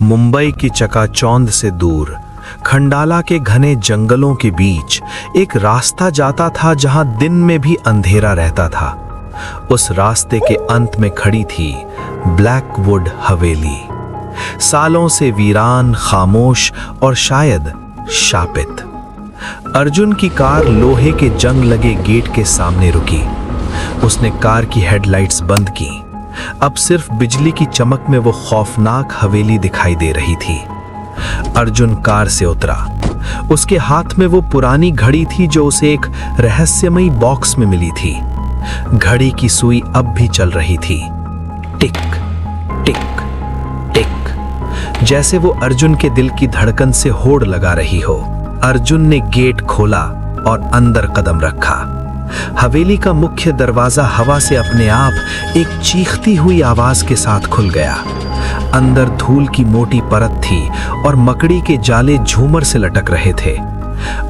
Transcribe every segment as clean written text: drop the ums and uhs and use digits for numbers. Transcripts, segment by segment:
मुंबई की चकाचौंध से दूर खंडाला के घने जंगलों के बीच एक रास्ता जाता था जहां दिन में भी अंधेरा रहता था। उस रास्ते के अंत में खड़ी थी ब्लैकवुड हवेली, सालों से वीरान, खामोश और शायद शापित। अर्जुन की कार लोहे के जंग लगे गेट के सामने रुकी। उसने कार की हेडलाइट्स बंद की। अब सिर्फ बिजली की चमक में वो खौफनाक हवेली दिखाई दे रही थी। अर्जुन कार से उतरा। उसके हाथ में वो पुरानी घड़ी थी जो उसे एक रहस्यमयी बॉक्स में मिली थी। घड़ी की सुई अब भी चल रही थी, टिक टिक टिक, जैसे वो अर्जुन के दिल की धड़कन से होड़ लगा रही हो। अर्जुन ने गेट खोला और अंदर कदम रखा। हवेली का मुख्य दरवाजा हवा से अपने आप एक चीखती हुई आवाज के साथ खुल गया। अंदर धूल की मोटी परत थी और मकड़ी के जाले झूमर से लटक रहे थे।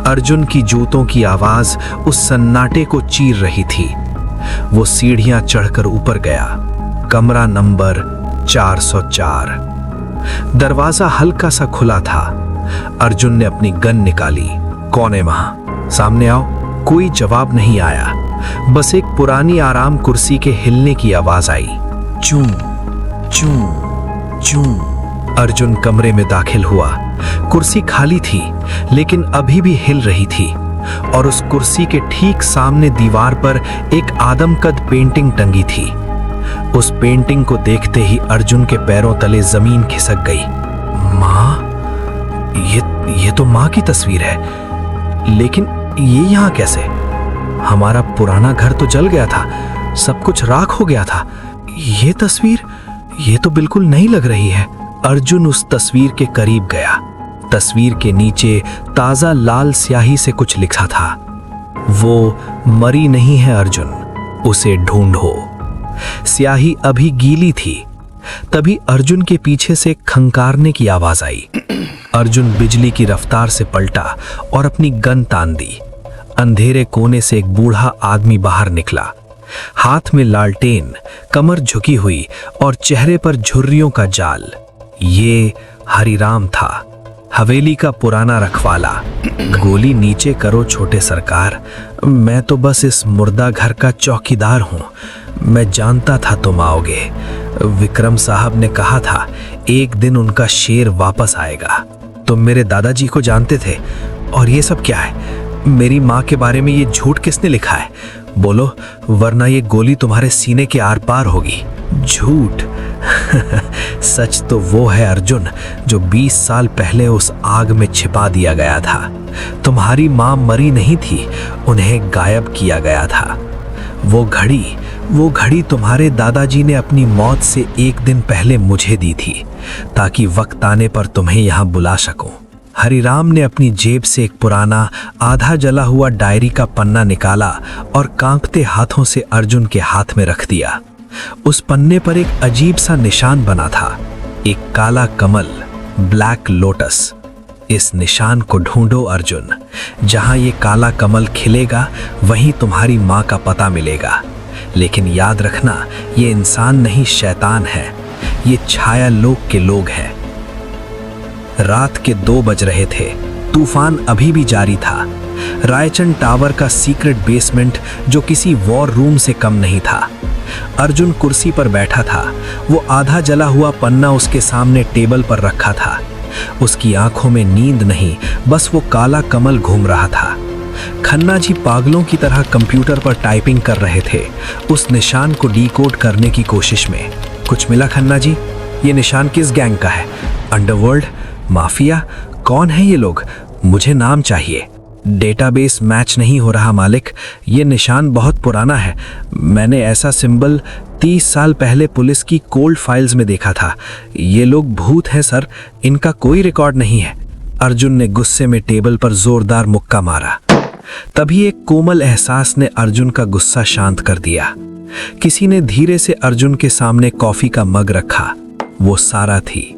अर्जुन की जूतों की आवाज उस सन्नाटे को चीर रही थी। वो सीढ़ियां चढ़कर ऊपर गया। कमरा नंबर 404। दरवाजा हल्का सा खुला था। अर्जुन ने अपनी गन निकाली। कौन है वहां? सामने आओ। कोई जवाब नहीं आया। बस एक पुरानी आराम कुर्सी के हिलने की आवाज आई। चूं चूं चूं। अर्जुन कमरे में दाखिल हुआ। कुर्सी खाली थी, लेकिन अभी भी हिल रही थी और उस कुर्सी के ठीक सामने दीवार पर एक आदमकद पेंटिंग टंगी थी। उस पेंटिंग को देखते ही अर्जुन के पैरों तले जमीन खिसक गई। माँ, ये तो माँ की तस्वीर है, लेकिन ये यहाँ कैसे? हमारा पुराना घर तो जल गया था, सब कुछ राख हो गया था। ये तस्वीर, ये तो बिल्कुल नहीं लग रही है। अर्जुन उस तस्वीर के करीब गया। तस्वीर के नीचे ताजा लाल स्याही से कुछ लिखा था। वो मरी नहीं है अर्जुन, उसे ढूंढो। स्याही अभी गीली थी। तभी अर्जुन के पीछे से खंकारने की आवाज आई। अर्जुन बिजली की रफ्तार से पलटा और अपनी गन तान दी। अंधेरे कोने से एक बूढ़ा आदमी बाहर निकला, हाथ में लालटेन, कमर झुकी हुई और चेहरे पर झुर्रियों का जाल। ये हरिराम था, हवेली का पुराना रखवाला। गोली नीचे करो छोटे सरकार, मैं तो बस इस मुर्दा घर का चौकीदार हूं। मैं जानता था तुम आओगे। विक्रम साहब ने कहा था एक दिन उनका शेर वापस आएगा। तुम मेरे दादाजी को जानते थे, और ये सब क्या है? मेरी माँ के बारे में ये झूठ किसने लिखा है? बोलो, वरना ये गोली तुम्हारे सीने के आर पार होगी। झूठ? सच तो वो है अर्जुन, जो 20 साल पहले उस आग में छिपा दिया गया था। तुम्हारी माँ मरी नहीं थी, उन्हें गायब किया गया था। वो घड़ी तुम्हारे दादाजी ने अपनी मौत से एक दिन पहले मुझे दी थी, ताकि वक्त आने पर तुम्हें यहाँ बुला सकूं। हरिराम ने अपनी जेब से एक पुराना आधा जला हुआ डायरी का पन्ना निकाला और कांपते हाथों से अर्जुन के हाथ में रख दिया। उस पन्ने पर एक अजीब सा निशान बना था, एक काला कमल, ब्लैक लोटस। इस निशान को ढूंढो अर्जुन। जहां ये काला कमल खिलेगा, वहीं तुम्हारी माँ का पता मिलेगा। लेकिन याद रखना, ये इंसान नहीं, शैतान है। ये छाया लोक के लोग हैं। रात के 2 बज रहे थे। तूफान अभी भी जारी था। रायचंद टावर का सीक्रेट बेसमेंट जो किसी वॉर रूम से कम नहीं था। अर्जुन कुर्सी पर बैठा था। वो आधा जला हुआ पन्ना उसके सामने टेबल पर रखा था। उसकी आंखों में नींद नहीं, बस वो काला कमल घूम रहा था। खन्ना जी पागलों की तरह कंप्यूटर पर टाइपिंग कर रहे थे, उस निशान को डीकोड करने की कोशिश में। कुछ मिला खन्ना जी? ये निशान किस गैंग का है? अंडरवर्ल्ड? माफिया? कौन है ये लोग? मुझे नाम चाहिए। डेटाबेस मैच नहीं हो रहा मालिक। ये निशान बहुत पुराना है। मैंने ऐसा सिंबल 30 साल पहले पुलिस की कोल्ड फाइल्स में देखा था। ये लोग भूत हैं सर, इनका कोई रिकॉर्ड नहीं है। अर्जुन ने गुस्से में टेबल पर जोरदार मुक्का मारा। तभी एक कोमल एहसास ने अर्जुन का गुस्सा शांत कर दिया। किसी ने धीरे से अर्जुन के सामने कॉफी का मग रखा। वो सारा थी।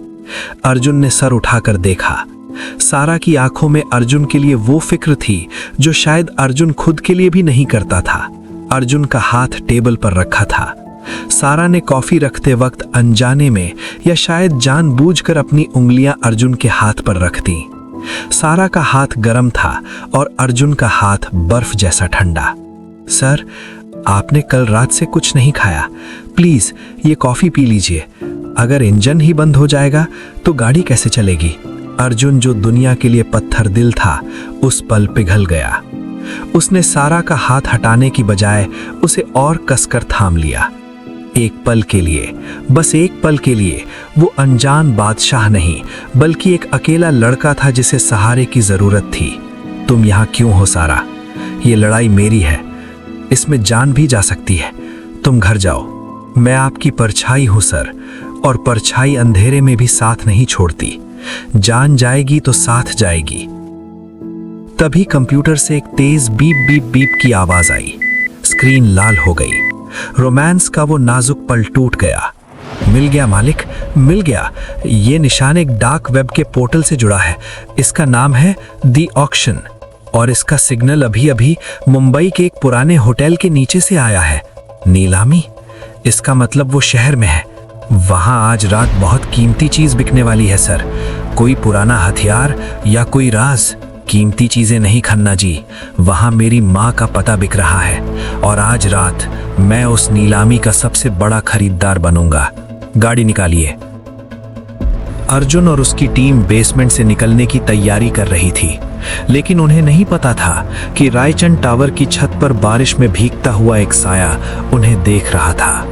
अर्जुन ने सर उठाकर देखा। सारा की आंखों में अर्जुन के लिए वो फिक्र थी जो शायद अर्जुन खुद के लिए भी नहीं करता था। अर्जुन का हाथ टेबल पर रखा था। सारा ने कॉफी रखते वक्त अनजाने में या शायद जानबूझकर अपनी उंगलियां अर्जुन के हाथ पर रख दी। सारा का हाथ गर्म था और अर्जुन का हाथ बर्फ जैसा ठंडा। सर, आपने कल रात से कुछ नहीं खाया, प्लीज ये कॉफी पी लीजिए। अगर इंजन ही बंद हो जाएगा तो गाड़ी कैसे चलेगी? अर्जुन, जो दुनिया के लिए पत्थर दिल था, उस पल पिघल गया। उसने सारा का हाथ हटाने की बजाय उसे और कसकर थाम लिया। एक पल के लिए, बस एक पल के लिए, वो अनजान बादशाह नहीं बल्कि एक अकेला लड़का था जिसे सहारे की जरूरत थी। तुम यहाँ क्यों हो सारा? ये लड़ाई मेरी है, इसमें जान भी जा सकती है। तुम घर जाओ, मैं आपकी परछाई हूं सर, और परछाई अंधेरे में भी साथ नहीं छोड़ती। जान जाएगी तो साथ जाएगी। तभी कंप्यूटर से एक तेज बीप बीप बीप की आवाज आई। स्क्रीन लाल हो गई। रोमांस का वो नाजुक पल टूट गया। मिल गया मालिक, मिल गया। ये निशान एक डार्क वेब के पोर्टल से जुड़ा है। इसका नाम है दी ऑक्शन और इसका सिग्नल अभी अभी मुंबई के एक पुराने होटल के नीचे से आया है। नीलामी? इसका मतलब वो शहर में है। वहां आज रात बहुत कीमती चीज बिकने वाली है सर। कोई पुराना हथियार या कोई राज। कीमती चीजें नहीं खन्ना जी, वहां मेरी माँ का पता बिक रहा है और आज रात मैं उस नीलामी का सबसे बड़ा खरीदार बनूंगा। गाड़ी निकालिए। अर्जुन और उसकी टीम बेसमेंट से निकलने की तैयारी कर रही थी, लेकिन उन्हें नहीं पता था कि रायचंद टावर की छत पर बारिश में भीगता हुआ एक साया उन्हें देख रहा था।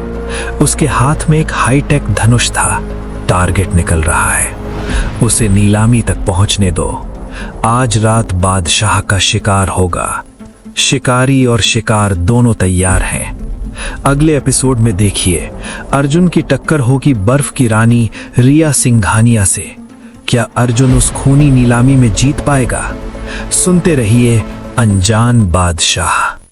उसके हाथ में एक हाईटेक धनुष था। टारगेट निकल रहा है। उसे नीलामी तक पहुंचने दो। आज रात बादशाह का शिकार होगा। शिकारी और शिकार दोनों तैयार हैं। अगले एपिसोड में देखिए, अर्जुन की टक्कर होगी बर्फ की रानी रिया सिंघानिया से। क्या अर्जुन उस खूनी नीलामी में जीत पाएगा? सुनते रहिए अनजान बादशाह।